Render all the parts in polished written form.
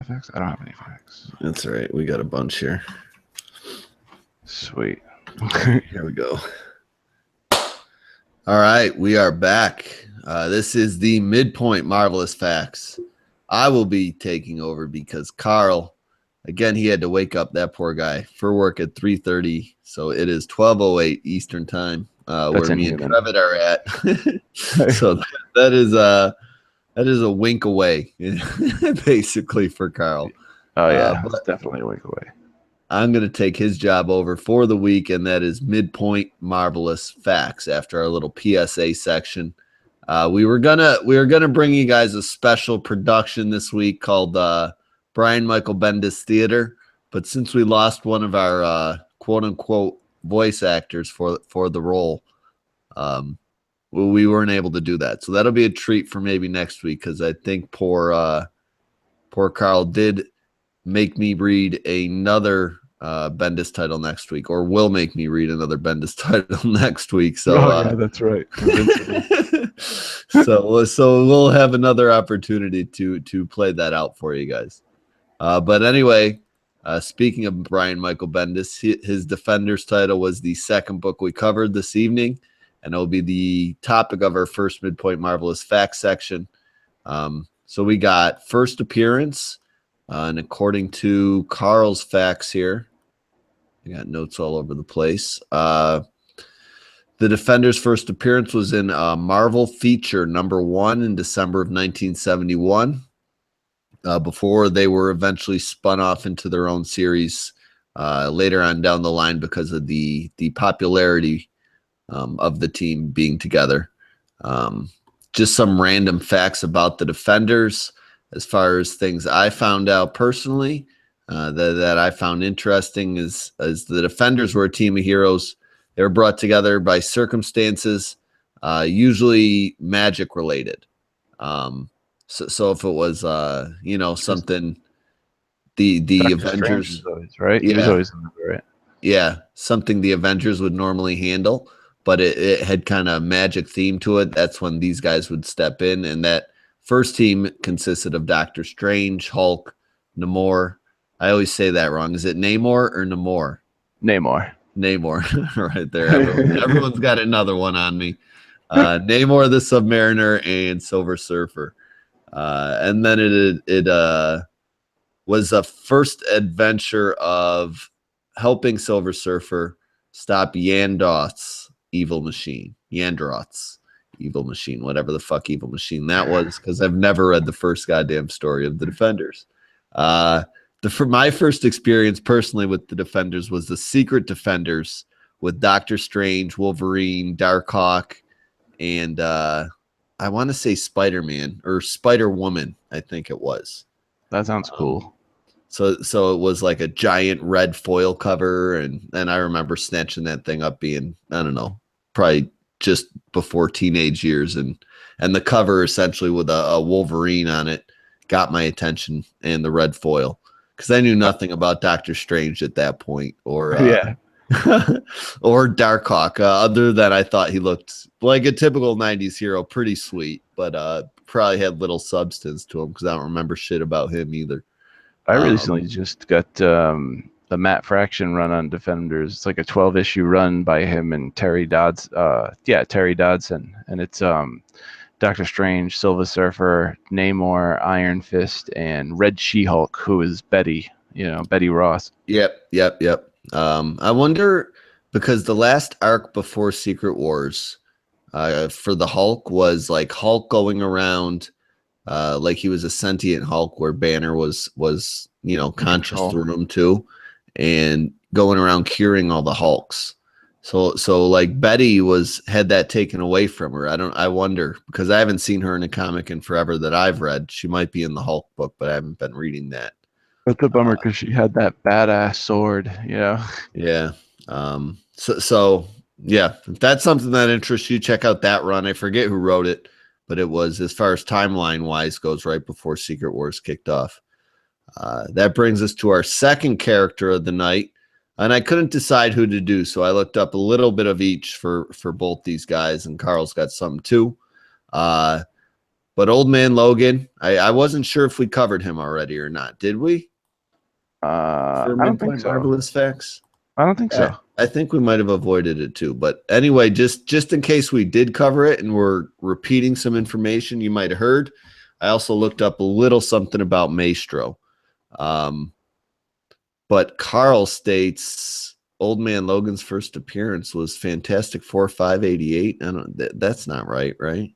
facts? I don't have any facts. That's all right. We got a bunch here. Sweet. Here we go. All right, we are back. This is the midpoint Marvelous Facts. I will be taking over because Carl, again, he had to wake up, that poor guy, for work at 3:30. So it is 12:08 Eastern time, where me and Trevitt are at. So that is a wink away, basically, for Carl. Oh yeah, but definitely a wink away. I'm going to take his job over for the week, and that is Midpoint Marvelous Facts. After our little PSA section, we were gonna bring you guys a special production this week called Brian Michael Bendis Theater, but since we lost one of our quote unquote voice actors for the role, we weren't able to do that. So that'll be a treat for maybe next week, because I think poor Carl did make me read another Bendis title next week, or will make me read another Bendis title next week. So yeah, that's right. so we'll have another opportunity to play that out for you guys. But anyway, speaking of Brian Michael Bendis, his Defenders title was the second book we covered this evening, and it'll be the topic of our first Midpoint Marvelous Facts section. So we got first appearance. And according to Carl's facts here, I got notes all over the place. The Defenders' first appearance was in Marvel Feature #1 in December of 1971, before they were eventually spun off into their own series later on down the line because of the popularity of the team being together. Just some random facts about the Defenders. As far as things I found out personally that I found interesting is the Defenders were a team of heroes. They were brought together by circumstances, usually magic related. So if it was something, the Dr. Avengers, always, right? Yeah, he was always right. Yeah, something the Avengers would normally handle, but it had kind of magic theme to it. That's when these guys would step in, and that first team consisted of Doctor Strange, Hulk, Namor. I always say that wrong. Is it Namor or Namor? Namor. Right there. Everyone's got another one on me. Namor the Submariner and Silver Surfer. And then it was a first adventure of helping Silver Surfer stop Yandroth's evil machine. Evil machine, whatever the fuck evil machine that was, because I've never read the first goddamn story of the Defenders. For my first experience personally with the Defenders was the Secret Defenders with Doctor Strange, Wolverine, Darkhawk, and I want to say Spider-Man or Spider-Woman, I think it was. That sounds cool. So it was like a giant red foil cover, and I remember snatching that thing up being, I don't know, probably just before teenage years, and the cover essentially with a Wolverine on it got my attention, and the red foil, because I knew nothing about Doctor Strange at that point, or or Darkhawk, other than I thought he looked like a typical 90s hero, pretty sweet, but probably had little substance to him, because I don't remember shit about him either. I recently just got the Matt Fraction run on Defenders. It's like a 12-issue run by him and Terry Dodson. Terry Dodson, and it's Doctor Strange, Silver Surfer, Namor, Iron Fist, and Red She-Hulk, who is Betty. Betty Ross. Yep. I wonder, because the last arc before Secret Wars for the Hulk was like Hulk going around like he was a sentient Hulk, where Banner was conscious through him too, and going around curing all the Hulks. So like Betty had that taken away from her. I wonder, because I haven't seen her in a comic in forever that I've read. She might be in the Hulk book, but I haven't been reading that. That's a bummer, because she had that badass sword. Yeah. So yeah, if that's something that interests you, check out that run. I forget who wrote it, but it was, as far as timeline wise goes, right before Secret Wars kicked off. That brings us to our second character of the night, and I couldn't decide who to do, so I looked up a little bit of each for both these guys, and Carl's got some too. But Old Man Logan, I wasn't sure if we covered him already or not. Did we? For I don't think Midpoint so. Marvelous Facts? I don't think so. I think we might have avoided it too. But anyway, just in case we did cover it and we're repeating some information you might have heard, I also looked up a little something about Maestro. But Carl states Old Man Logan's first appearance was Fantastic Four 588. I don't. That's not right, right?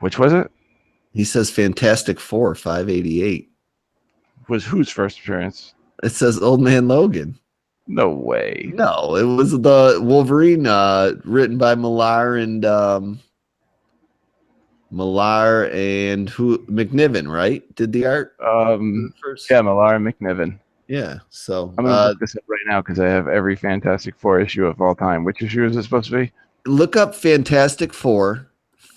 Which was it? He says Fantastic Four 588. Was whose first appearance? It says Old Man Logan. No way. No, it was the Wolverine written by Millar and who McNiven, right? Did the art first? Yeah, Millar and McNiven. Yeah, so I'm gonna look this up right now because I have every Fantastic Four issue of all time. Which issue is it supposed to be? Look up Fantastic Four,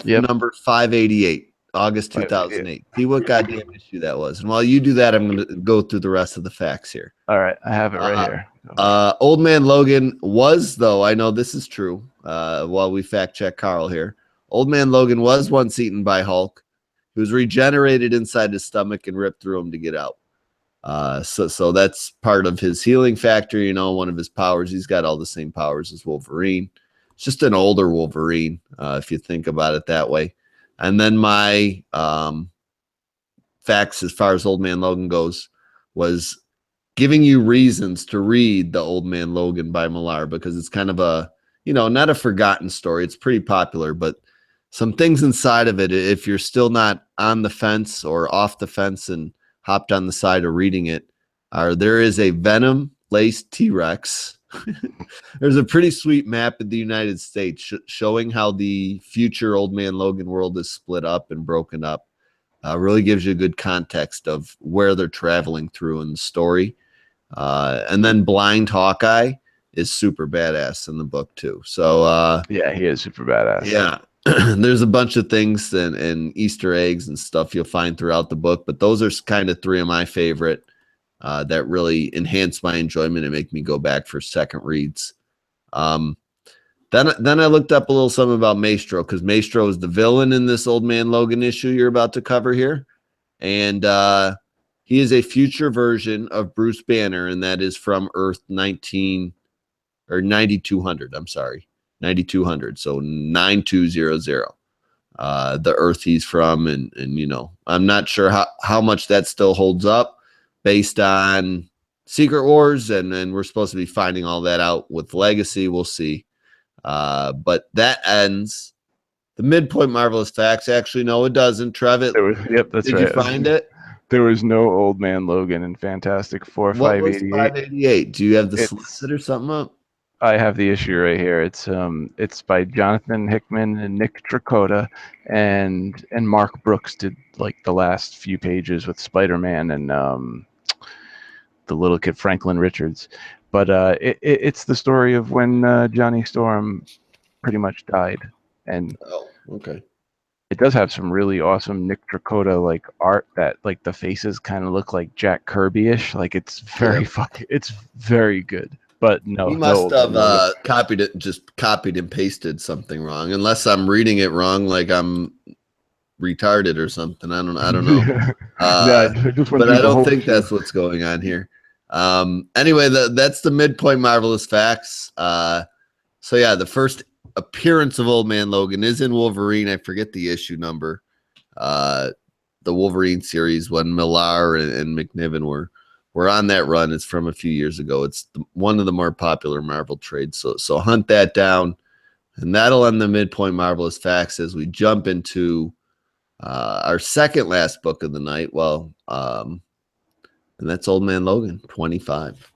number 588, August 2008. See what goddamn issue that was. And while you do that, I'm going to go through the rest of the facts here. All right, I have it right here. Old Man Logan was, though, I know this is true, while we fact check Carl here. Old Man Logan was once eaten by Hulk. He was regenerated inside his stomach and ripped through him to get out. So that's part of his healing factor, you know, one of his powers. He's got all the same powers as Wolverine. It's just an older Wolverine, if you think about it that way. And then my facts as far as Old Man Logan goes was giving you reasons to read the Old Man Logan by Millar, because it's kind of a, you know, not a forgotten story. It's pretty popular, but some things inside of it, if you're still not on the fence or off the fence and hopped on the side of reading it, there is a Venom laced T-Rex. There's a pretty sweet map of the United States showing how the future Old Man Logan world is split up and broken up. Really gives you a good context of where they're traveling through in the story. And then Blind Hawkeye is super badass in the book too. So yeah, he is super badass. Yeah. There's a bunch of things and Easter eggs and stuff you'll find throughout the book, but those are kind of three of my favorite that really enhance my enjoyment and make me go back for second reads. Then I looked up a little something about Maestro, because Maestro is the villain in this Old Man Logan issue you're about to cover here, and he is a future version of Bruce Banner, and that is from Earth 9200. I'm sorry. 9200, so 9200, the Earth he's from, and you know, I'm not sure how much that still holds up based on Secret Wars, and we're supposed to be finding all that out with Legacy. We'll see, but that ends the Midpoint Marvelous Facts. Actually, no, it doesn't. Trev, yep, that's did right. you find it? There was no Old Man Logan in Fantastic Four 588. 588? Do you have the solicit or something up? I have the issue right here. It's by Jonathan Hickman and Nick Tricota, and Mark Brooks did like the last few pages with Spider-Man and the little kid Franklin Richards. But it's the story of when Johnny Storm pretty much died, and okay. It does have some really awesome Nick Tricota like art that like the faces kind of look like Jack Kirby-ish. Like it's very it's very good. But no, he must have copied and pasted something wrong, unless I'm reading it wrong, like I'm retarded or something. I don't know. But I don't think that's what's going on here. Anyway, that's the Midpoint Marvelous Facts. So yeah, the first appearance of Old Man Logan is in Wolverine. I forget the issue number. The Wolverine series when Millar and McNiven were on that run. It's from a few years ago. It's one of the more popular Marvel trades. So hunt that down, and that'll end the Midpoint Marvelous Facts as we jump into our second last book of the night. Well, and that's Old Man Logan 25.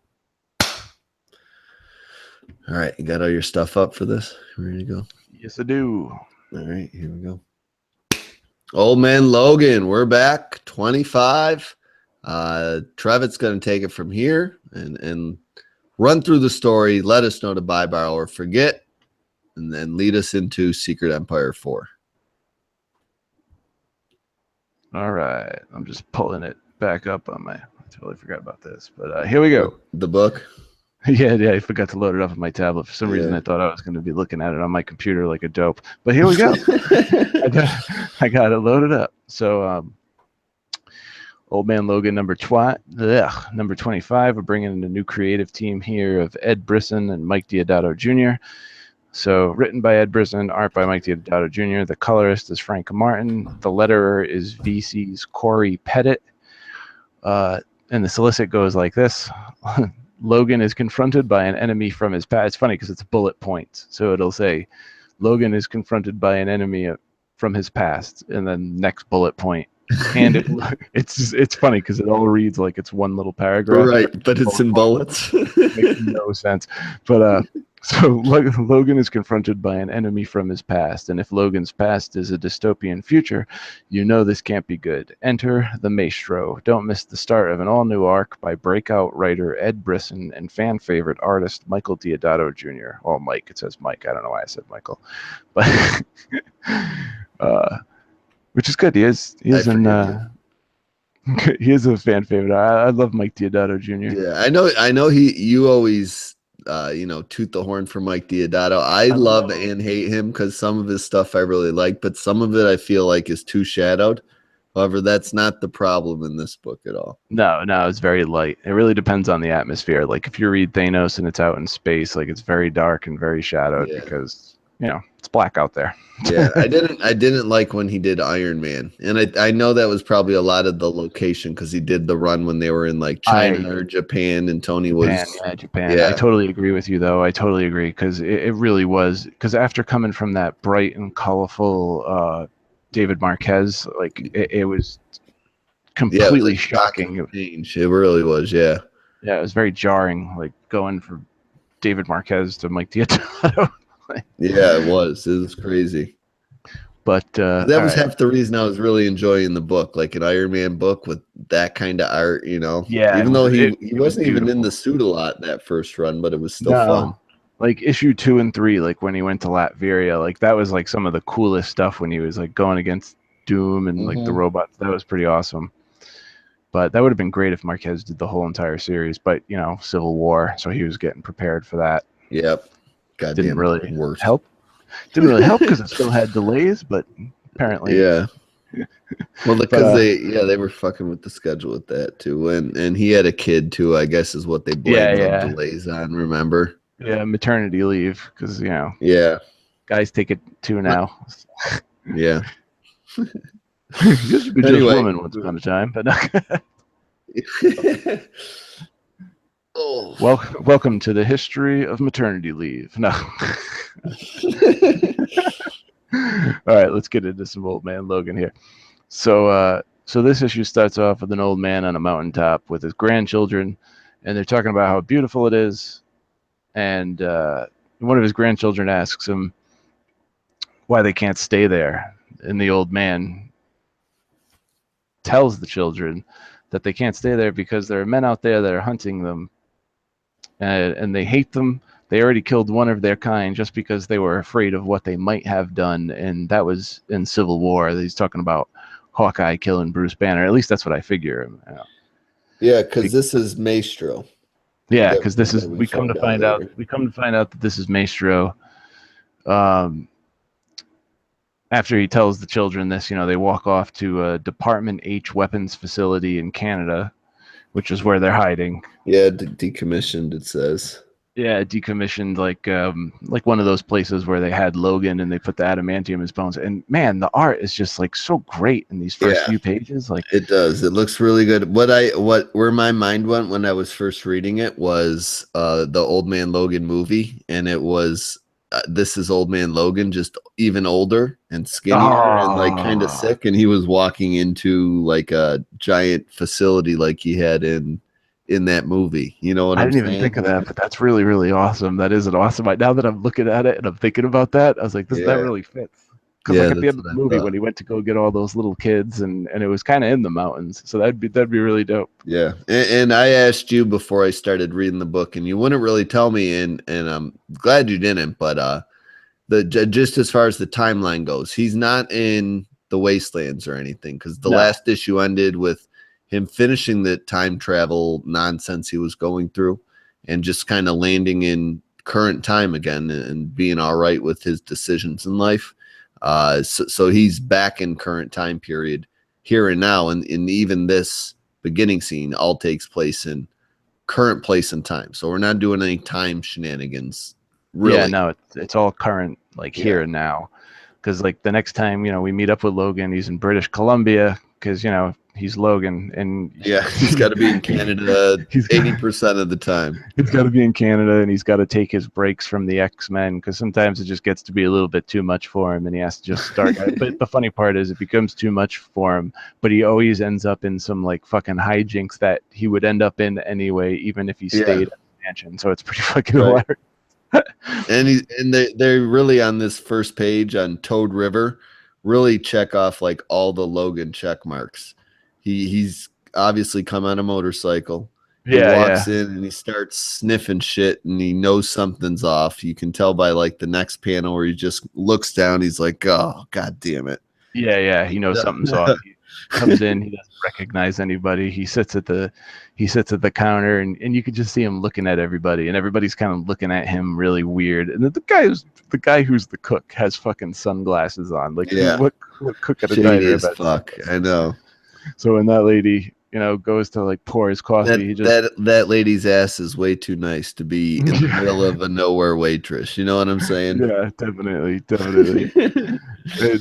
All right, you got all your stuff up for this? You ready to go? Yes, I do. All right, here we go. Old Man Logan, we're back. 25. Trevitt's going to take it from here and run through the story. Let us know to buy, borrow, or forget, and then lead us into Secret Empire 4. All right, I'm just pulling it back up on my. I totally forgot about this, but here we go. The book. Yeah, I forgot to load it up on my tablet. For some reason, Yeah. I thought I was going to be looking at it on my computer like a dope. But here we go. I got it loaded up. So, Old Man Logan number 25. We're bringing in a new creative team here of Ed Brisson and Mike Deodato Jr. So, written by Ed Brisson, art by Mike Deodato Jr. The colorist is Frank Martin. The letterer is VC's Corey Pettit. And the solicit goes like this. Logan is confronted by an enemy from his past. It's funny because it's bullet points. So it'll say, Logan is confronted by an enemy from his past, and then next bullet point. And it's funny because it all reads like it's one little paragraph. Right, but it's in bullets. Makes no sense. But so Logan is confronted by an enemy from his past, and if Logan's past is a dystopian future, you know this can't be good. Enter the Maestro. Don't miss the start of an all-new arc by breakout writer Ed Brisson and fan favorite artist Michael Deodato Jr. Oh, Mike. It says Mike. I don't know why I said Michael, but which is good. He is he is a fan favorite. I love Mike Deodato Jr. Yeah, I know you always toot the horn for Mike Deodato. I love and hate him because some of his stuff I really like, but some of it I feel like is too shadowed. However, that's not the problem in this book at all. No, it's very light. It really depends on the atmosphere. Like if you read Thanos and it's out in space, like it's very dark and very shadowed because it's black out there. Yeah, I didn't like when he did Iron Man, and I know that was probably a lot of the location because he did the run when they were in like China or Japan, and Tony was Japan. Yeah. I totally agree with you, though. I totally agree because it really was because after coming from that bright and colorful David Marquez, like it was completely shocking. Change. It really was, yeah. Yeah, it was very jarring, like going from David Marquez to Mike Deodato. Yeah, it was crazy. But that was half the reason I was really enjoying the book, like an Iron Man book with that kind of art, Yeah, even though he wasn't even in the suit a lot that first run, but it was still fun. Like issue 2 and 3, like when he went to Latveria, like that was like some of the coolest stuff when he was like going against Doom and like the robots. That was pretty awesome. But that would have been great if Marquez did the whole entire series. But Civil War, so he was getting prepared for that. Yep. Goddamn, didn't really help. Didn't really help because it still had delays, but apparently, yeah. Well, because they were fucking with the schedule with that too, and he had a kid too. I guess is what they blamed the delays on. Remember? Yeah, maternity leave because Yeah, guys take it too now. Yeah. Used to be just woman once upon a time, but. Welcome to the history of maternity leave. No. All right, let's get into some Old Man Logan here. So this issue starts off with an old man on a mountaintop with his grandchildren, and they're talking about how beautiful it is. And one of his grandchildren asks him why they can't stay there. And the old man tells the children that they can't stay there because there are men out there that are hunting them. And they hate them. They already killed one of their kind just because they were afraid of what they might have done. And that was in Civil War. He's talking about Hawkeye killing Bruce Banner. At least that's what I figure. Yeah, because this is Maestro. Yeah, because this is we come to find out that this is Maestro. After he tells the children this, they walk off to a Department H weapons facility in Canada, which is where they're hiding. Yeah, decommissioned, it says. Yeah, decommissioned, like one of those places where they had Logan and they put the adamantium in his bones. And man, the art is just like so great in these first few pages. Like it does. It looks really good. Where my mind went when I was first reading it was the Old Man Logan movie, and it was this is Old Man Logan, just even older and skinnier and like kind of sick, and he was walking into like a giant facility like he had in that movie. You know what I'm saying? I didn't even think of that, but that's really, really awesome. That is an awesome. Now that I'm looking at it and I'm thinking about that, I was like, that really fits. Because like at the end of the movie, when he went to go get all those little kids, and it was kind of in the mountains, so that'd be really dope. Yeah, and I asked you before I started reading the book, and you wouldn't really tell me, and I'm glad you didn't. But just as far as the timeline goes, he's not in the Wastelands or anything, because the last issue ended with him finishing the time travel nonsense he was going through, and just kind of landing in current time again and being all right with his decisions in life. So he's back in current time period here and now. And even this beginning scene all takes place in current place and time. So we're not doing any time shenanigans. Really. Yeah, no, it's all current, like here and now. Because like the next time, you know, we meet up with Logan, he's in British Columbia because, you know, he's Logan, and he's got to be in Canada 80% of the time. He's got to be in Canada, and he's got to take his breaks from the X-Men because sometimes it just gets to be a little bit too much for him, and he has to just start. But the funny part is it becomes too much for him, but he always ends up in some like fucking hijinks that he would end up in anyway, even if he stayed at the mansion. So it's pretty fucking hilarious. And they're really on this first page on Toad River, really check off like all the Logan check marks. He's obviously come on a motorcycle. He walks in and he starts sniffing shit, and he knows something's off. You can tell by like the next panel where he just looks down. He's like, "Oh, God damn it!" Yeah, he knows something's off. He comes in, he doesn't recognize anybody. He sits at the counter, and you could just see him looking at everybody, and everybody's kind of looking at him really weird. And the guy who's the cook has fucking sunglasses on. Like, what cook at a diner? As fuck, I know. So when that lady, you know, goes to like pour his coffee, that lady's ass is way too nice to be in the middle of a nowhere waitress. You know what I'm saying? Yeah, definitely. And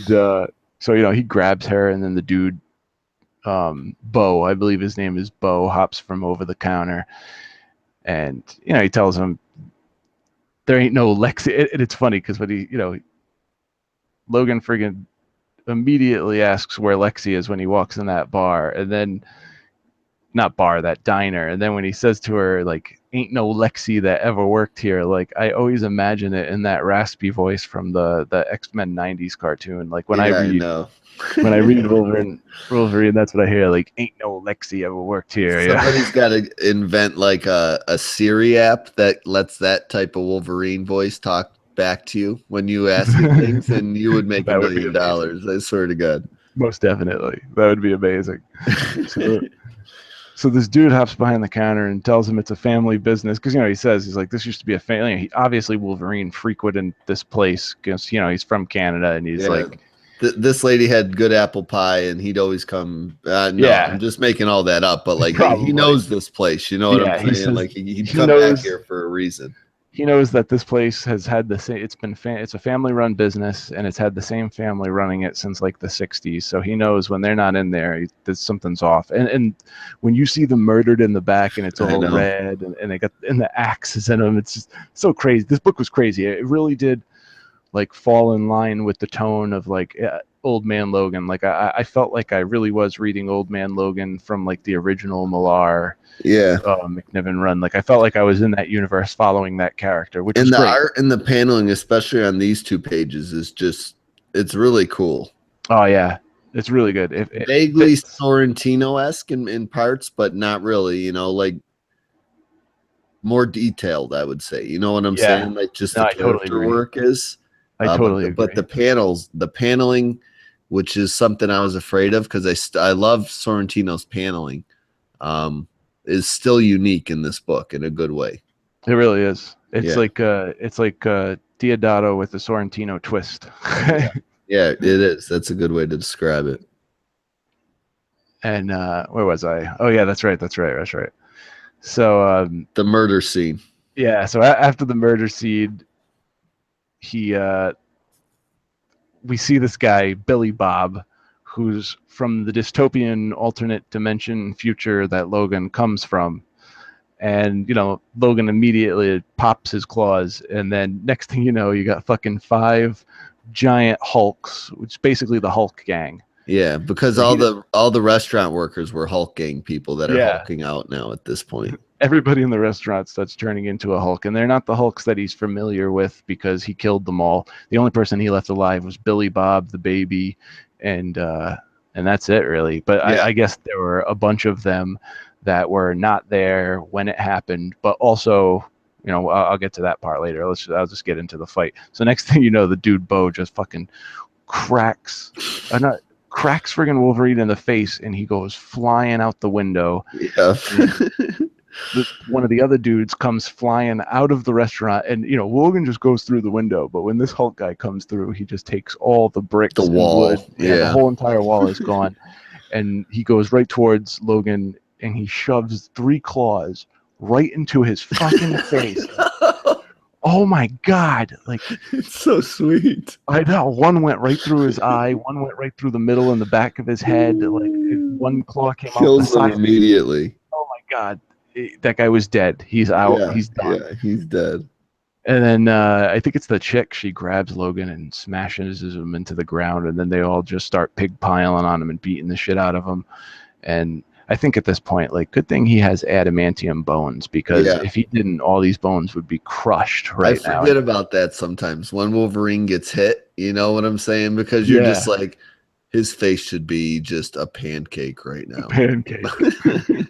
so, you know, he grabs her, and then the dude, Bo, I believe his name is Bo, hops from over the counter, and you know, he tells him there ain't no Lexi. And it's funny because when he, you know, Logan friggin' immediately asks where Lexi is when he walks in that bar, and then that diner, and then when he says to her like, ain't no Lexi that ever worked here, like I always imagine it in that raspy voice from the X-Men 90s cartoon. Like when I read Wolverine, that's what I hear, like, ain't no Lexi ever worked here. Somebody's got to invent like a Siri app that lets that type of Wolverine voice talk back to you when you ask it things, and you would make $1 million. I swear to God. Most definitely. That would be amazing. So this dude hops behind the counter and tells him it's a family business because, you know, he says, he's like, this used to be a family. Obviously, Wolverine frequented this place because, you know, he's from Canada, and he's like, this lady had good apple pie, and he'd always come. I'm just making all that up, but like he knows this place. You know what I'm saying? Says, like he'd come back here for a reason. He knows that this place has had the same. It's a family-run business, and it's had the same family running it since like the '60s. So he knows when they're not in there, something's off. And when you see them murdered in the back, and it's all red, and they got the axes in them, it's just so crazy. This book was crazy. It really did like fall in line with the tone of like Old Man Logan. Like I felt like I really was reading Old Man Logan from like the original Millar. McNiven run. Like I felt like I was in that universe following that character, which is great. And the art and the paneling, especially on these 2 pages, is just, it's really cool. Oh yeah, it's really good. Vaguely Sorrentino-esque in parts, but not really, you know, like more detailed, I would say. You know what I'm saying? Like just the character work is. I totally agree. But the paneling, which is something I was afraid of because I love Sorrentino's paneling, is still unique in this book in a good way. It really is. It's like Deodato with the Sorrentino twist. Yeah, it is. That's a good way to describe it. And where was I? Oh yeah, that's right. So the murder scene. Yeah. So after the murder scene, we see this guy Billy Bob, who's from the dystopian alternate dimension future that Logan comes from. And, you know, Logan immediately pops his claws. And then next thing you know, you got fucking 5 giant Hulks, which is basically the Hulk gang. Yeah, because all the restaurant workers were Hulk gang people that are hulking out now at this point. Everybody in the restaurant starts turning into a Hulk, and they're not the Hulks that he's familiar with because he killed them all. The only person he left alive was Billy Bob, the baby, and that's it, really. But I guess there were a bunch of them that were not there when it happened, but also, you know, I'll get to that part later. I'll just get into the fight. So next thing you know, the dude Bo just fucking cracks friggin' Wolverine in the face, and he goes flying out the window. Yeah. one of the other dudes comes flying out of the restaurant, and Logan just goes through the window. But when this Hulk guy comes through, he just takes all the The bricks and wall. wood. Yeah, the Yeah. whole entire wall is gone, and he goes right towards Logan, and he shoves 3 claws right into his fucking face. Oh my god! Like, It's so sweet. I know, one went right through his eye, one went right through the middle and the back of his head. Like, one claw came out the Kills them side. immediately. Oh my god, that guy was dead. He's out. Yeah, He's done. yeah, he's dead. And then I think it's the chick. She grabs Logan and smashes him into the ground, and then they all just start pig piling on him and beating the shit out of him. And I think at this point, like, good thing he has adamantium bones, because Yeah. if he didn't, all these bones would be crushed right now. I forget about that sometimes when Wolverine gets hit. You know what I'm saying? Because you're Yeah. just like, his face should be just a pancake right now. Pancake.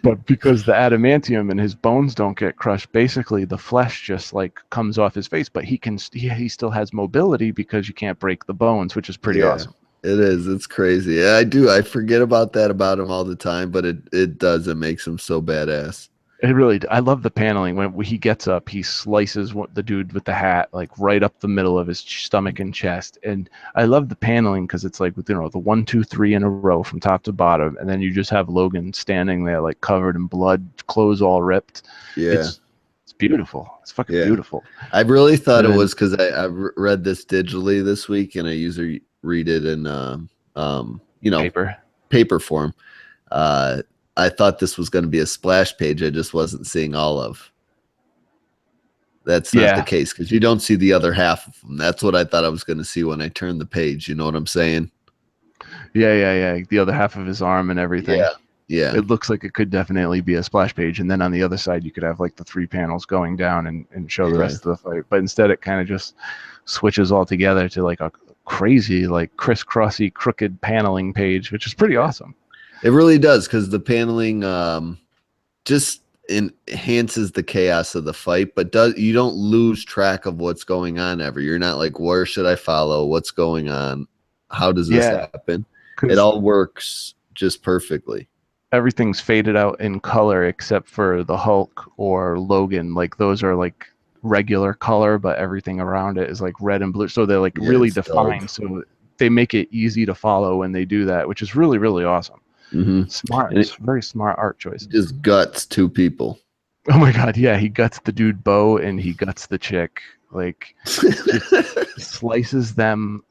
But because the adamantium and his bones don't get crushed, basically the flesh just like comes off his face. But he still has mobility because you can't break the bones, which is pretty awesome. It is. It's crazy. I forget about that about him all the time, but it does. It makes him so badass. It really, I love the paneling. When he gets up, he slices the dude with the hat like right up the middle of his stomach and chest. And I love the paneling because it's like, the 1, 2, 3 in a row from top to bottom, and then you just have Logan standing there like covered in blood, clothes all ripped. Yeah, it's beautiful. It's fucking beautiful. I really thought it was because I read this digitally this week, and I usually read it in paper form. I thought this was going to be a splash page. I just wasn't seeing all of. That's not the case, because you don't see the other half of them. That's what I thought I was going to see when I turned the page. You know what I'm saying? Yeah. The other half of his arm and everything. Yeah. It looks like it could definitely be a splash page. And then on the other side, you could have like the 3 panels going down and show the rest of the fight. But instead, it kind of just switches all together to like a crazy, like crisscrossy, crooked paneling page, which is pretty awesome. It really does, because the paneling just enhances the chaos of the fight, but you don't lose track of what's going on ever. You're not like, where should I follow? What's going on? How does this happen? It all works just perfectly. Everything's faded out in color except for the Hulk or Logan. Like, those are like regular color, but everything around it is like red and blue. So they're like really defined. Dull. So they make it easy to follow when they do that, which is really, really awesome. Smart. It's very smart art choice. Just guts 2 people. Oh my god, yeah, he guts the dude Bo and he guts the chick. Like, slices them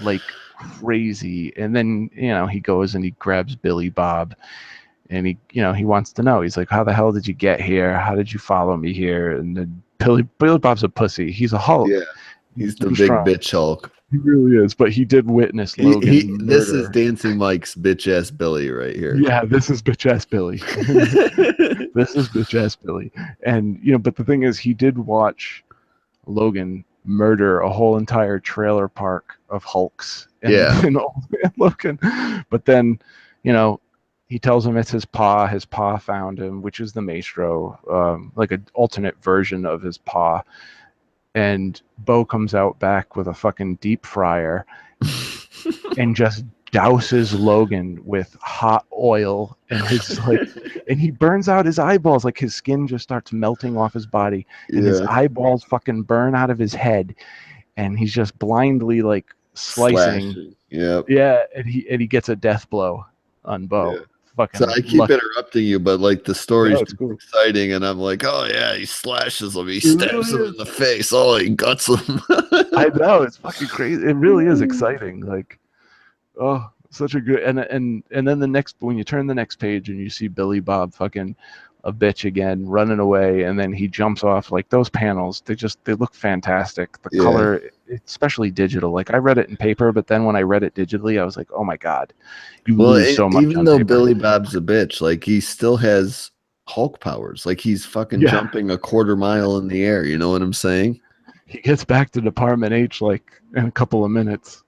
like crazy. And then, he goes and he grabs Billy Bob, and he wants to know. He's like, how the hell did you get here? How did you follow me here? And then Billy Bob's a pussy. He's a Hulk. Yeah, he's the big bitch Hulk. He really is, but he did witness Logan. This is Dancing Mike's bitch ass Billy right here. Yeah, this is bitch ass Billy. This is bitch ass Billy. And but the thing is, he did watch Logan murder a whole entire trailer park of Hulks. And Logan. But then, he tells him it's his paw. His paw found him, which is the Maestro, like an alternate version of his paw. And Bo comes out back with a fucking deep fryer and just douses Logan with hot oil, and and he burns out his eyeballs. Like, his skin just starts melting off his body, and his eyeballs fucking burn out of his head, and he's just blindly like slicing. Yeah, and he gets a death blow on Bo. Yeah. So I keep interrupting you, but like the story's cool. exciting, and I'm like, oh yeah, he slashes him, he stabs him in the face, oh, he guts him. I know, it's fucking crazy. It really is exciting. Like, oh, such a good. And then when you turn the next page and you see Billy Bob fucking a bitch again, running away, and then he jumps off. Like, those panels, they look fantastic. The color, especially digital. Like, I read it in paper, but then when I read it digitally, I was like, oh my god, you lose so much. Even though Billy Bob's a bitch, like, he still has Hulk powers. Like, he's fucking jumping a 1/4 mile in the air. You know what I'm saying? He gets back to Department H like in a couple of minutes.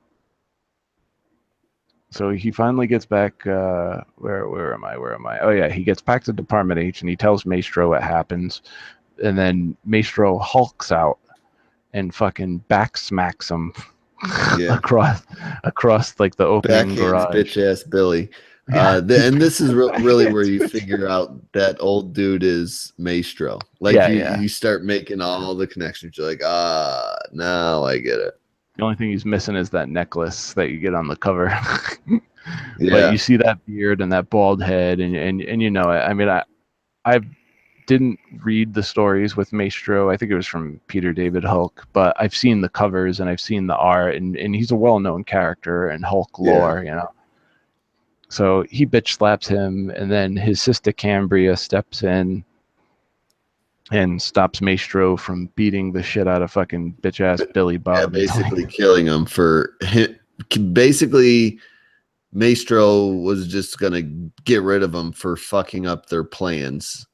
So he finally gets back. Where am I? Oh yeah, he gets back to Department H and he tells Maestro what happens, and then Maestro hulks out and fucking back smacks him across like the opening garage. Bitch ass Billy. And this is really where you figure out that old dude is Maestro. Like Yeah. you start making all the connections. You're like, now I get it. The only thing he's missing is that necklace that you get on the cover. But Yeah, you see that beard and that bald head, and you know it. I mean, I didn't read the stories with Maestro. I think it was from Peter David Hulk, but I've seen the covers and I've seen the art, and he's a well-known character in Hulk yeah. lore, you know. So he bitch slaps him, and then his sister Cambria steps in and stops Maestro from beating the shit out of fucking bitch ass Billy Yeah, Bob. basically killing him for basically Maestro was just gonna get rid of him for fucking up their plans.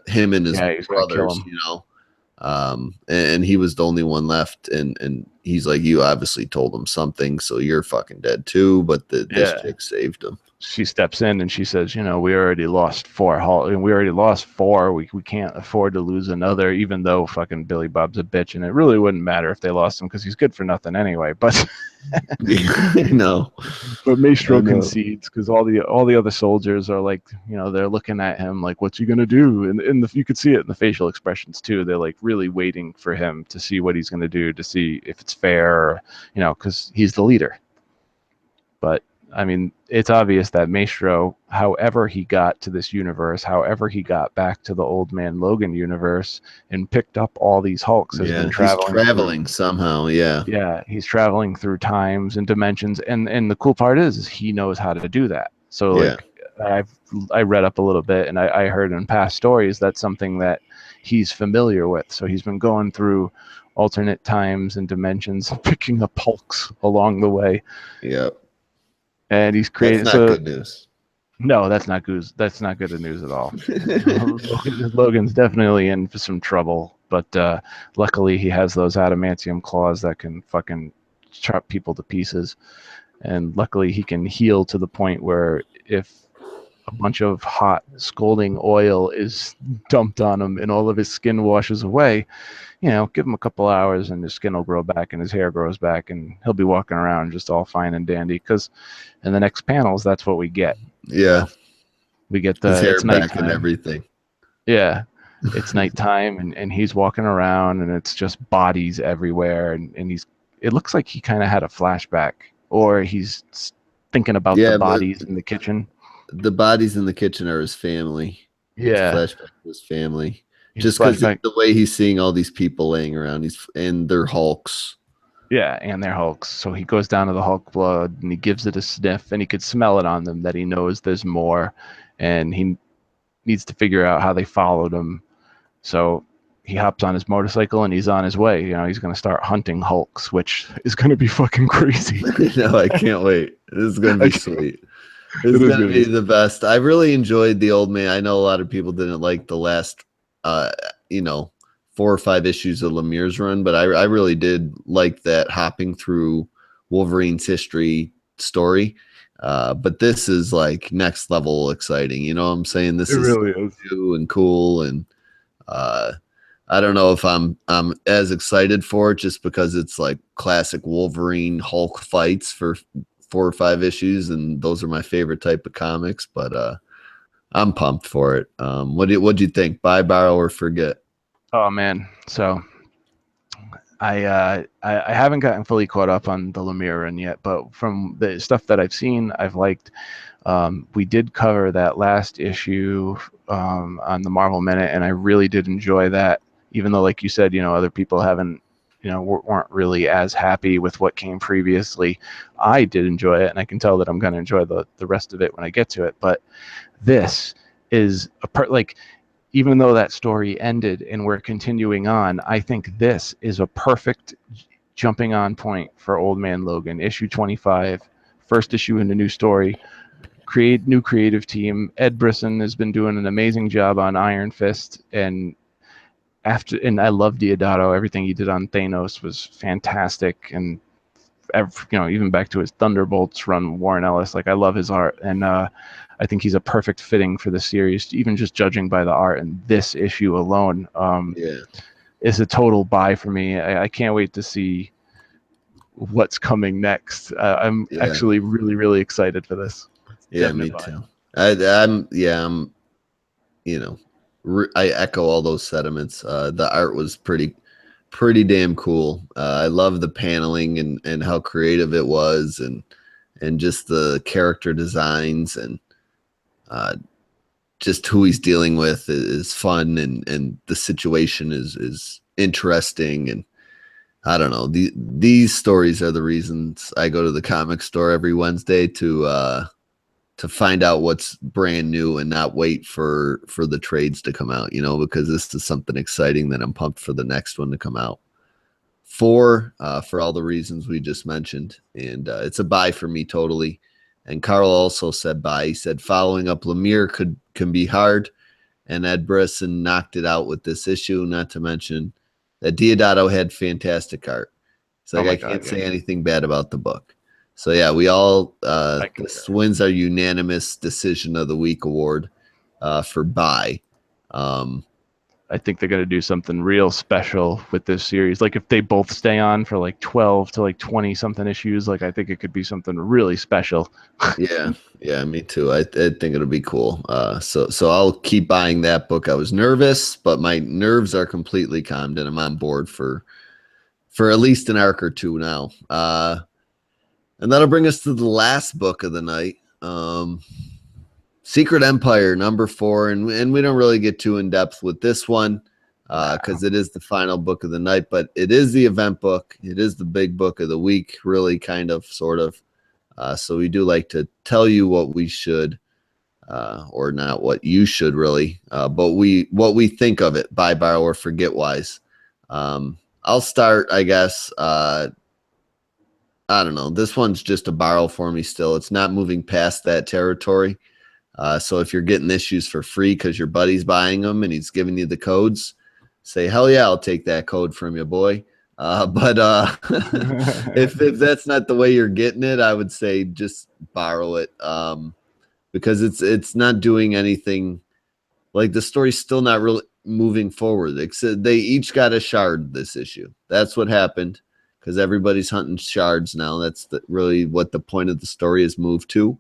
Him and his Yeah, he's gonna kill brothers, him. you know. And he was the only one left, and he's like, you obviously told him something, so you're fucking dead too. But this Yeah. chick saved him. She steps in and she says, you know, we already lost four. And we already lost four. We can't afford to lose another, even though fucking Billy Bob's a bitch. And it really wouldn't matter if they lost him because he's good for nothing anyway. But I know. but I Maestro know. concedes because all the other soldiers are like, you know, they're looking at him like, what's he gonna do? And you could see it in the facial expressions too. They're like really waiting for him to see what he's gonna do, to see if it's fair, or, you know, because he's the leader. But I mean, it's obvious that Maestro, however he got to this universe, however he got back to the Old Man Logan universe and picked up all these Hulks, has been Yeah, he's traveling through. traveling somehow. Yeah, Yeah, he's traveling through times and dimensions, and the cool part is he knows how to do that. So yeah, like, I read up a little bit, and I heard in past stories that's something that he's familiar with. So he's been going through alternate times and dimensions, picking up Hulks along the way, yeah. and he's That's created. not So good news. no, that's not good. That's not good news at all. Logan's definitely in for some trouble, but luckily he has those adamantium claws that can fucking chop people to pieces, and luckily he can heal to the point where if a bunch of hot scalding oil is dumped on him and all of his skin washes away, you know, give him a couple hours and his skin will grow back and his hair grows back and he'll be walking around just all fine and dandy. Because in the next panels, that's what we get. You Yeah, know, we get his the hair it's back and nighttime. everything. Yeah, it's nighttime and he's walking around and it's just bodies everywhere and he's it looks like he kind of had a flashback or he's thinking about the Yeah, but bodies in the kitchen. the bodies in the kitchen are his family. It's a Yeah, flashback to his family. he's Just because flashback. the way he's seeing all these people laying around, and they're Hulks. Yeah, and they're Hulks. So he goes down to the Hulk blood and he gives it a sniff and he could smell it on them that he knows there's more and he needs to figure out how they followed him. So he hops on his motorcycle and he's on his way. You know, he's going to start hunting Hulks, which is going to be fucking crazy. No, I can't wait. This is gonna be sweet. It's It is gonna going to be be. the best. I really enjoyed the Old Man. I know a lot of people didn't like the last, uh, you know, 4 or 5 issues of Lemire's run, but I really did like that hopping through Wolverine's history story. But this is like next level exciting. You know what I'm saying? It This is really is. new and cool, and uh, I don't know if I'm as excited for it just because it's like classic Wolverine Hulk fights for 4 or 5 issues, and those are my favorite type of comics. But I'm pumped for it. What do you think? Buy, borrow, or forget? Oh, man. So I haven't gotten fully caught up on the Lemire run yet, but from the stuff that I've seen, I've liked. We did cover that last issue on the Marvel Minute, and I really did enjoy that. Even though, like you said, you know, other people haven't, you know, weren't really as happy with what came previously. I did enjoy it, and I can tell that I'm going to enjoy the rest of it when I get to it. But this is a part like even though that story ended and we're continuing on, I think this is a perfect jumping on point for Old Man Logan. Issue 25, first issue in a new story. Create new creative team. Ed Brisson has been doing an amazing job on Iron Fist, and I love Diodato. Everything he did on Thanos was fantastic, and you know, even back to his Thunderbolts run, Warren Ellis. Like I love his art, and I think he's a perfect fitting for the series. Even just judging by the art in this issue alone, Yeah, is a total buy for me. I can't wait to see what's coming next. I'm yeah. actually really, really excited for this. Yeah, me too. I'm you know, I echo all those sentiments. The art was pretty damn cool. I love the paneling and how creative it was, and just the character designs, and uh, just who he's dealing with is fun, and the situation is interesting. And I don't know, these stories are the reasons I go to the comic store every Wednesday to find out what's brand new and not wait for the trades to come out, because this is something exciting that I'm pumped for the next one to come out for all the reasons we just mentioned. And it's a buy for me totally. And Carl also said buy. He said following up Lemire can be hard, and Ed Brisson knocked it out with this issue. Not to mention that Diodato had fantastic art. It's like I can't say anything bad about the book. So yeah, we all this wins our unanimous decision of the week award for buy. I think they're going to do something real special with this series. Like if they both stay on for like 12 to like 20 something issues, like I think it could be something really special. Yeah, me too. I think it'll be cool. So I'll keep buying that book. I was nervous, but my nerves are completely calmed, and I'm on board for at least an arc or two now. And that'll bring us to the last book of the night. Secret Empire #4, and we don't really get too in depth with this one because it is the final book of the night, but it is the event book. It is the big book of the week, really, kind of, sort of. So we do like to tell you what we should, or not what you should really, but what we think of it, buy, borrow, or forget wise. I'll start, I guess. I don't know. This one's just a borrow for me still. It's not moving past that territory. So if you're getting issues for free because your buddy's buying them and he's giving you the codes, say, hell yeah, I'll take that code from you, boy. But if that's not the way you're getting it, I would say just borrow it, because it's not doing anything. Like the story's still not really moving forward. Except they each got a shard this issue. That's what happened, because everybody's hunting shards now. That's really what the point of the story is moved to.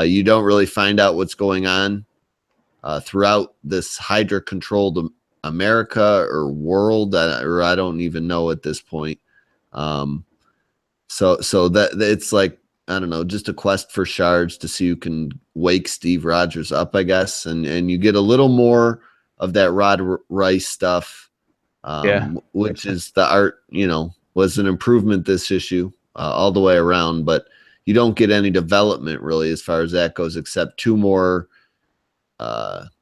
You don't really find out what's going on throughout this Hydra-controlled America or world, or I don't even know at this point. So that it's like, I don't know, just a quest for shards to see who can wake Steve Rogers up, I guess, and you get a little more of that Rod Rice stuff, which is the art, was an improvement this issue all the way around, but you don't get any development really as far as that goes, except 2 more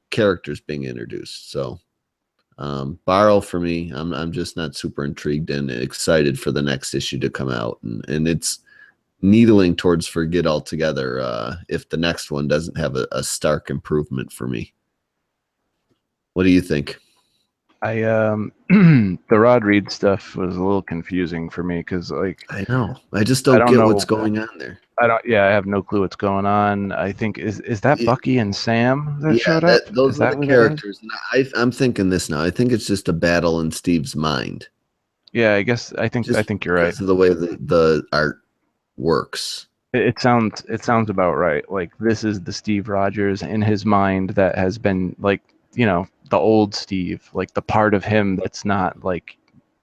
characters being introduced. So borrow for me. I'm just not super intrigued and excited for the next issue to come out, and it's needling towards forget altogether if the next one doesn't have a stark improvement for me. What do you think? The Rod Reed stuff was a little confusing for me because, like, I know, I just don't get what's going on there. I have no clue what's going on. I think is that Bucky and Sam that showed up? Those are the characters. I'm thinking this now. I think it's just a battle in Steve's mind. Yeah, I think you're right. Because of the way the art works. It sounds about right. Like this is the Steve Rogers in his mind that has been, like, the old Steve, like the part of him that's not like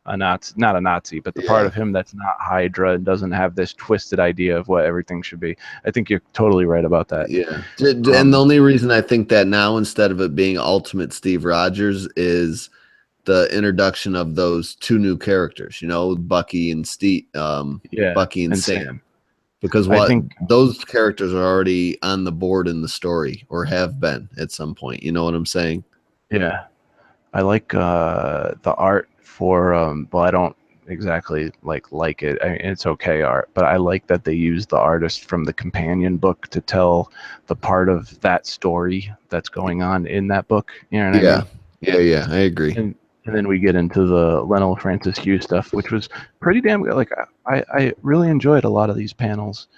not a Nazi, but the part of him that's not Hydra and doesn't have this twisted idea of what everything should be. I think you're totally right about that. Yeah. And the only reason I think that now, instead of it being Ultimate Steve Rogers, is the introduction of those 2 new characters, Bucky and Steve, Bucky and Sam. Because those characters are already on the board in the story, or have been at some point. You know what I'm saying? Yeah. I like the art for well, I don't exactly like it. I mean, it's okay art, but I like that they use the artist from the companion book to tell the part of that story that's going on in that book. You know what I mean? Yeah, I agree. And then we get into the Lionel Francis Hugh stuff, which was pretty damn good. Like I really enjoyed a lot of these panels.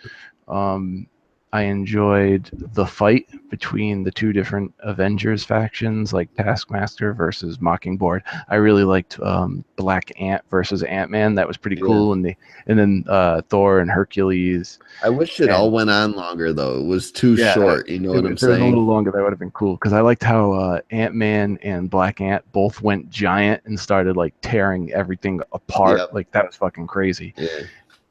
I enjoyed the fight between the two different Avengers factions, like Taskmaster versus Mockingbird. I really liked Black Ant versus Ant-Man. That was pretty Yeah. cool. And then Thor and Hercules. I wish it all And went on longer though. It was too yeah, short. You know what I'm if it was a saying? little longer, that would have been cool. Because I liked how Ant-Man and Black Ant both went giant and started like tearing everything apart. Yep. Like that was fucking crazy. Yeah.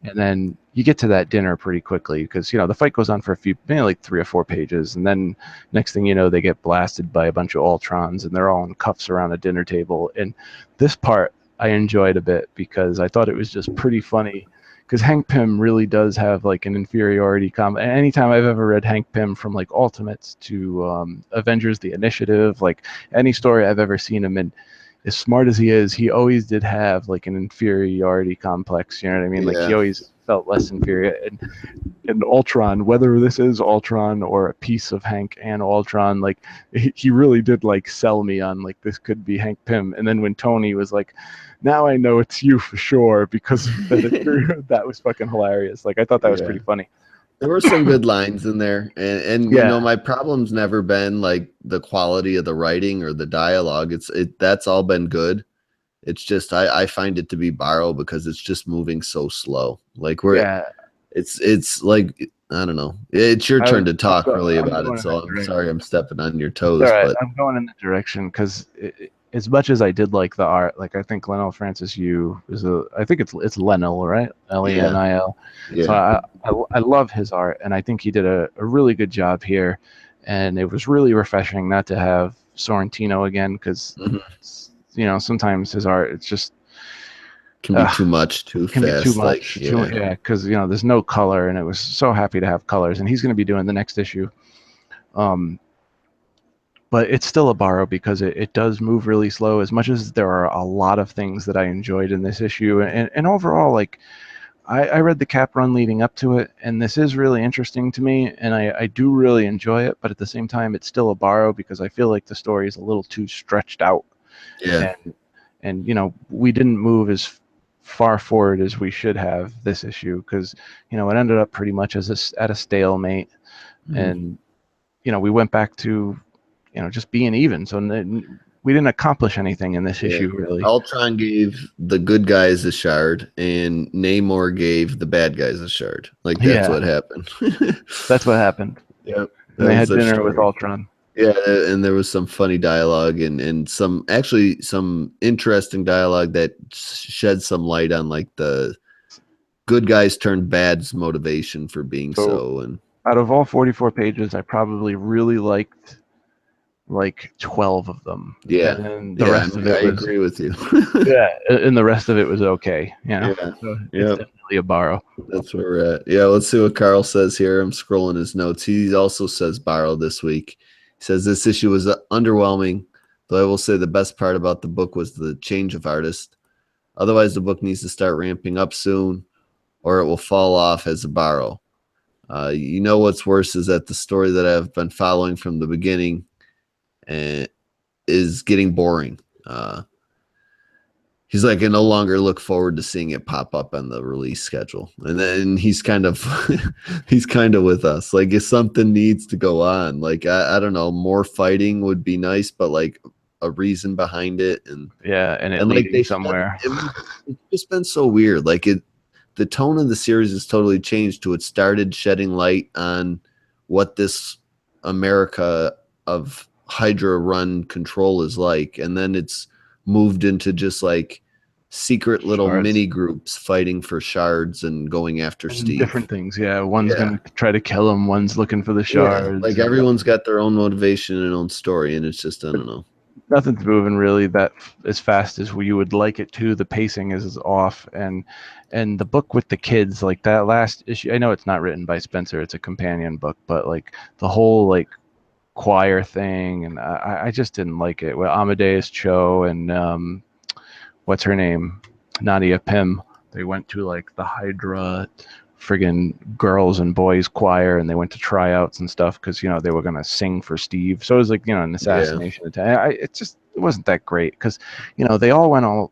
And then you get to that dinner pretty quickly because the fight goes on for a few, maybe like 3 or 4 pages, and then next thing you know, they get blasted by a bunch of Ultrons, and they're all in cuffs around a dinner table. And this part I enjoyed a bit because I thought it was just pretty funny. Because Hank Pym really does have like an inferiority complex. Anytime I've ever read Hank Pym from like Ultimates to Avengers: The Initiative, like any story I've ever seen him in, as smart as he is, he always did have like an inferiority complex. You know what I mean? Like he Yeah. always felt less inferior. And Ultron, whether this is Ultron or a piece of Hank and Ultron, like he really did like sell me on like this could be Hank Pym. And then when Tony was like, "Now I know it's you for sure," because that was fucking hilarious. Like I thought that was Yeah. pretty funny. There were some good lines in there. And you know, Yeah, my problem's never been like the quality of the writing or the dialogue. That's all been good. It's just I find it to be borrowed because it's just moving so slow. Like we're yeah. it's like I don't know. It's your turn to talk really I'm about it. going in So that I'm direction. sorry I'm stepping on your It's all toes, right. but I'm going in that direction because as much as I did like the art, like I think Lionel Francis Yu is I think it's Lenil, right? yeah, Lenil. So yeah. I love his art, and I think he did a really good job here. And it was really refreshing not to have Sorrentino again because Mhm. sometimes his art it's just Can be uh, too much too can be too fast. Like, much. Too yeah. yeah, because there's no color, and it was so happy to have colors, and he's going to be doing the next issue. Um, but it's still a borrow because it does move really slow. As much as there are a lot of things that I enjoyed in this issue, and overall, like I read the Cap run leading up to it, and this is really interesting to me, and I do really enjoy it. But at the same time, it's still a borrow because I feel like the story is a little too stretched out, Yeah. and we didn't move as far forward as we should have this issue because it ended up pretty much at a stalemate, Mhm. and we went back to just being even. So we didn't accomplish anything in this Yeah. issue, really. Ultron gave the good guys a shard, and Namor gave the bad guys a shard. Like that's Yeah, what happened. that's what happened. Yep, And that they was had their dinner with story. Ultron. Yeah, and there was some funny dialogue and some actually some interesting dialogue that shed some light on like the good guys turned bad's motivation for being So so. And out of all 44 pages, I probably really liked like 12 of them. yeah, And then the yeah, rest of it I was, agree with you. yeah, and the rest of it was okay. Yeah, So it's yep. definitely a borrow. That's where we're at. Yeah, let's see what Carl says here. I'm scrolling his notes. He also says borrow this week. He says this issue was underwhelming, though I will say the best part about the book was the change of artist. Otherwise, the book needs to start ramping up soon, or it will fall off as a borrow. You know what's worse is that the story that I've been following from the beginning uh, is getting boring. He's like, I no longer look forward to seeing it pop up on the release schedule. And then he's kind of he's kind of with us. Like if something needs to go on, like I don't know, more fighting would be nice, but like a reason behind it Yeah, and it and like leading somewhere. it's just been so weird. Like the tone of the series has totally changed to it started shedding light on what this America of Hydra run control is like, and then it's moved into just like secret little Shards. mini groups fighting for shards and going after And Steve. different things. Yeah, one's Yeah. gonna try to kill him. One's looking for the Yeah. shards. Like And everyone's got their own motivation and own story, and it's just I but don't know. nothing's moving really that as fast as you would like it to. The pacing is off, and the book with the kids, like that last issue. I know it's not written by Spencer; it's a companion book, but like the whole like choir thing, and I just didn't like it. With Amadeus Cho and what's her name, Nadia Pym, they went to like the Hydra friggin' girls and boys choir, and they went to tryouts and stuff because they were gonna sing for Steve. So it was like an Yeah. assassination attempt. It wasn't that great because they all went all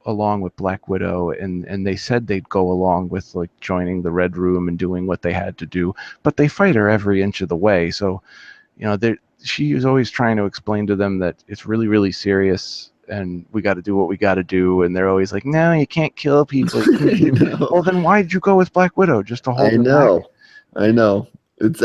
along with Black Widow, and they said they'd go along with like joining the Red Room and doing what they had to do, but they fight her every inch of the way. So she is always trying to explain to them that it's really, really serious and we got to do what we got to do. And they're always like, no, you can't kill people. You can't do. Well, then why did you go with Black Widow? Just to hold I them back? know. I know.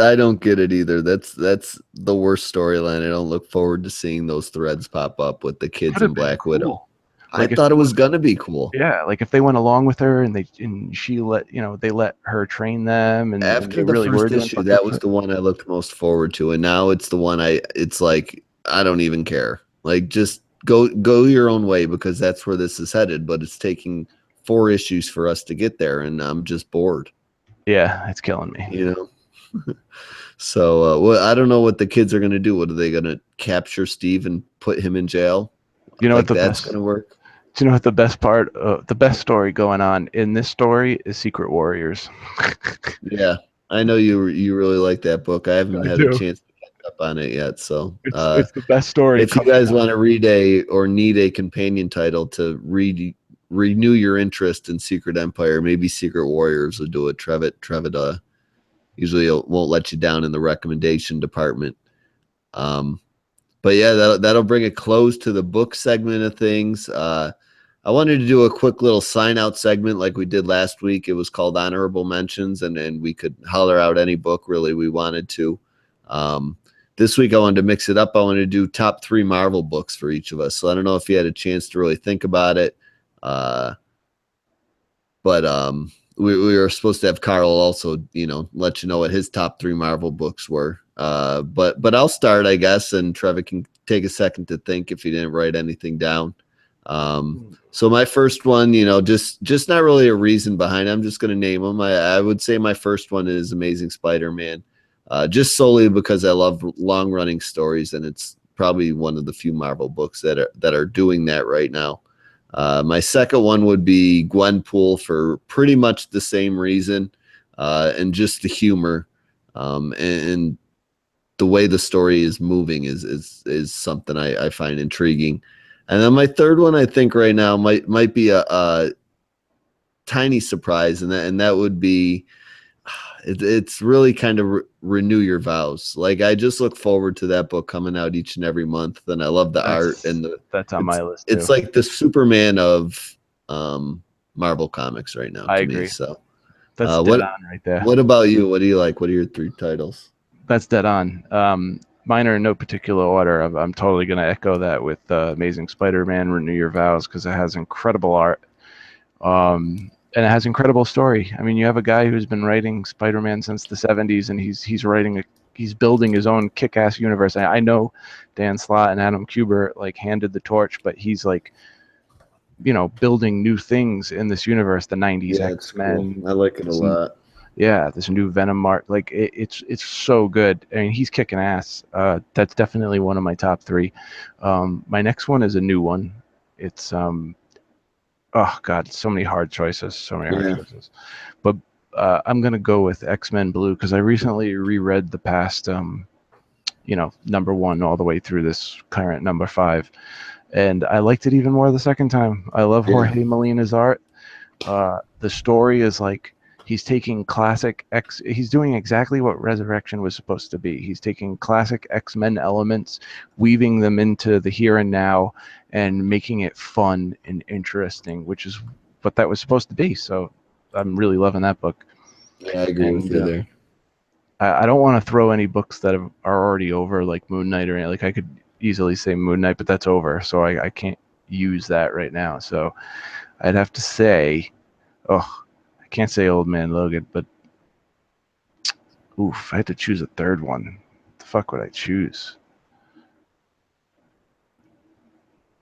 I don't get it either. That's the worst storyline. I don't look forward to seeing those threads pop up with the kids Could have and been Black Widow. cool. I Like if thought they it was would, gonna be cool. yeah, like if they went along with her and she let they let her train them and After they the really were first doing issue, fucking that was shit. the one I looked most forward to, and now it's the one it's like I don't even care. Like just go your own way because that's where this is headed, but it's taking 4 issues for us to get there and I'm just bored, Yeah, it's killing me. you know. So, well, I don't know what the kids are going to do. What are they going to capture Steve and put him in jail? You know what Like the that's best? going to work? Do you know what the best part? The best story going on in this story is Secret Warriors. Yeah, I know you really like that book. I haven't I had a do. chance to catch up on it yet. So, It's the best story if you coming guys out. want to read a or need a companion title to renew your interest in Secret Empire, maybe Secret Warriors will do it. Trevitt usually won't let you down in the recommendation department. Um, but yeah, that'll bring a close to the book segment of things. I wanted to do a quick little sign out segment like we did last week. It was called Honorable Mentions, and we could holler out any book really we wanted to. Um, this week I wanted to mix it up. I wanted to do top 3 Marvel books for each of us. So I don't know if you had a chance to really think about it. But we were supposed to have Carl also, let you know what his top 3 Marvel books were. But I'll start, I guess, and Trevor can take a second to think if he didn't write anything down. So my first one, just not really a reason behind it. I'm just going to name them. I would say my first one is Amazing Spider-Man, just solely because I love long running stories, and it's probably one of the few Marvel books that are doing that right now. My second one would be Gwenpool for pretty much the same reason, and just the humor, and the way the story is moving is something I find intriguing. And then my third one, I think right now might be a tiny surprise, and that would be it's really kind of renew your vows. Like I just look forward to that book coming out each and every month, and I love the art That's and that's on my list it's too. like the Superman of Marvel comics right now I to me. agree. So, That's dead on right there. what about you? What do you like? What are your 3 titles? That's dead on. Mine are in no particular order. I'm totally going to echo that with Amazing Spider-Man: Renew Your Vows because it has incredible art, and it has incredible story. I mean, you have a guy who's been writing Spider-Man since the '70s, and he's building his own kick-ass universe. I know Dan Slott and Adam Kubert like handed the torch, but he's like building new things in this universe. The '90s Yeah, it's cool. X-Men. I like it a lot. Yeah, this new Venom mark, like it's so good. I mean, he's kicking ass. That's definitely one of my top 3. My next one is a new one. It's oh god, so many hard choices, so many hard Yeah. choices. But I'm gonna go with X-Men Blue because I recently reread the past, number 1 all the way through this current number 5, and I liked it even more the second time. I love Yeah. Jorge Molina's art. The story is like he's taking he's doing exactly what Resurrection was supposed to be. He's taking classic X-Men elements, weaving them into the here and now, and making it fun and interesting, which is what that was supposed to be. So I'm really loving that book. Yeah, I agree with And you there. I don't want to throw any books that are already over, like Moon Knight or anything. Like I could easily say Moon Knight, but that's over, so I can't use that right now. So I'd have to say, oh, I can't say Old Man Logan, but oof, I had to choose a third one. What the fuck would I choose?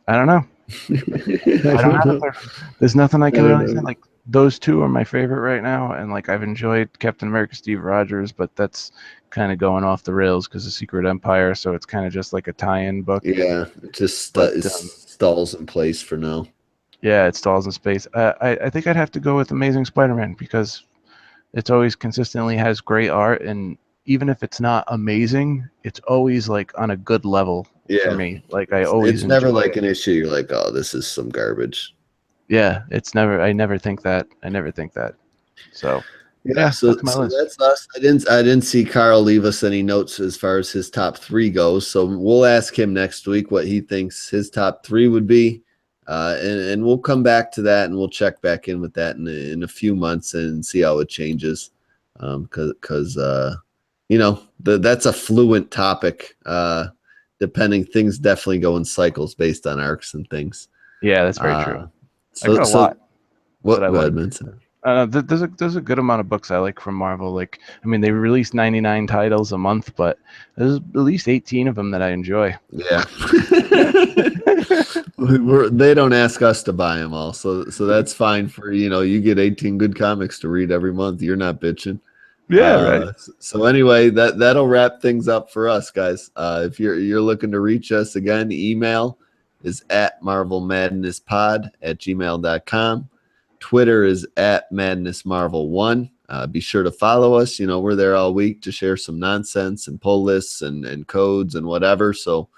I don't know. I I don't don't have a know. third. There's nothing I I can don't really say. know. Like those two are my favorite right now, and like I've enjoyed Captain America: Steve Rogers, but that's kind of going off the rails because of Secret Empire, so it's kind of just like a tie-in book. Yeah, it just But stalls in place for now. yeah, it stalls in space. I think I'd have to go with Amazing Spider-Man because it's always consistently has great art, and even if it's not amazing, it's always like on a good level for Yeah, me. Like I always it's never enjoy like it. an issue. You're like, oh, this is some garbage. Yeah, it's never. I never think that. I never think that. So Yeah, yeah, so that's my so list. that's us. I didn't see Carl leave us any notes as far as his top three goes. So we'll ask him next week what he thinks his top three would be, and we'll come back to that and we'll check back in with that in a few months and see how it changes, because that's a fluent topic. Depending, things definitely go in cycles based on arcs and things. Yeah, that's very true. Uh, I got so a so lot that what? I Go ahead, like. Vincent. There's a good amount of books I like from Marvel. Like, I mean, they release 99 titles a month, but there's at least 18 of them that I enjoy. Yeah. They don't ask us to buy them all, so that's fine. For you get 18 good comics to read every month. You're not bitching. Yeah, right. So anyway, that'll wrap things up for us, guys. If you're looking to reach us again, email is at marvelmadnesspod@gmail.com. Twitter is at madnessmarvel1. Be sure to follow us. We're there all week to share some nonsense and pull lists and codes and whatever. So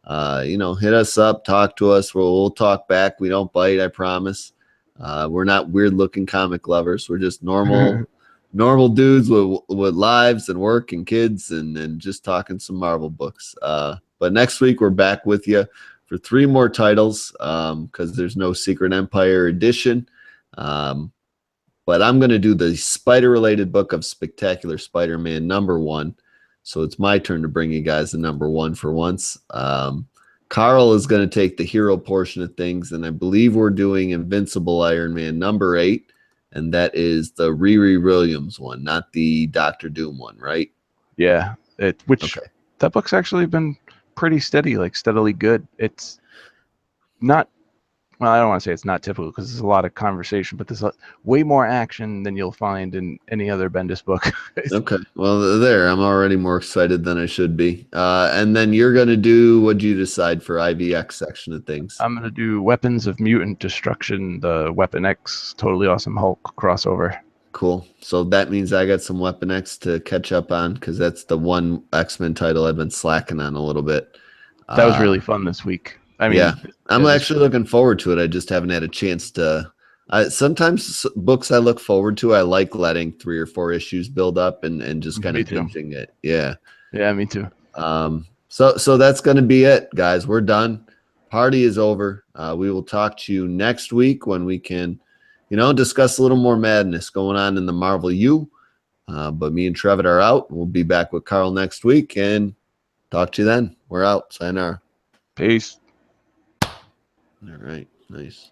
hit us up, talk to us. We'll talk back. We don't bite, I promise. We're not weird looking comic lovers. We're just normal dudes with lives and work and kids and just talking some Marvel books. But next week we're back with you for 3 more titles, because there's no Secret Empire edition. But I'm going to do the spider-related book of Spectacular Spider-Man #1. So it's my turn to bring you guys the #1 for once. Carl is going to take the hero portion of things, and I believe we're doing Invincible Iron Man #8, and that is the Riri Williams one, not the Doctor Doom one, right? Yeah, which Okay. that book's actually been pretty steady, like steadily good. It's not. Well, I don't want to say it's not typical because there's a lot of conversation, but there's way more action than you'll find in any other Bendis book. Okay. Well, there, I'm already more excited than I should be. And then you're going to do what you decide for IVX section of things. I'm gonna do Weapons of Mutant Destruction, the Weapon X Totally Awesome Hulk crossover. Cool. So that means I got some Weapon X to catch up on, because that's the one X-Men title I've been slacking on a little bit. That was really fun this week. I Yeah, mean, I'm yeah, actually looking forward to it. I just haven't had a chance to. Sometimes books I look forward to, I like letting 3 or 4 issues build up and just kind me of too. binging it. Yeah. Yeah, me too. So that's going to be it, guys. We're done. Party is over. We will talk to you next week when we can, discuss a little more madness going on in the Marvel U. But me and Trevor are out. We'll be back with Carl next week and talk to you then. We're out. Sayonara. Peace. All right. Nice.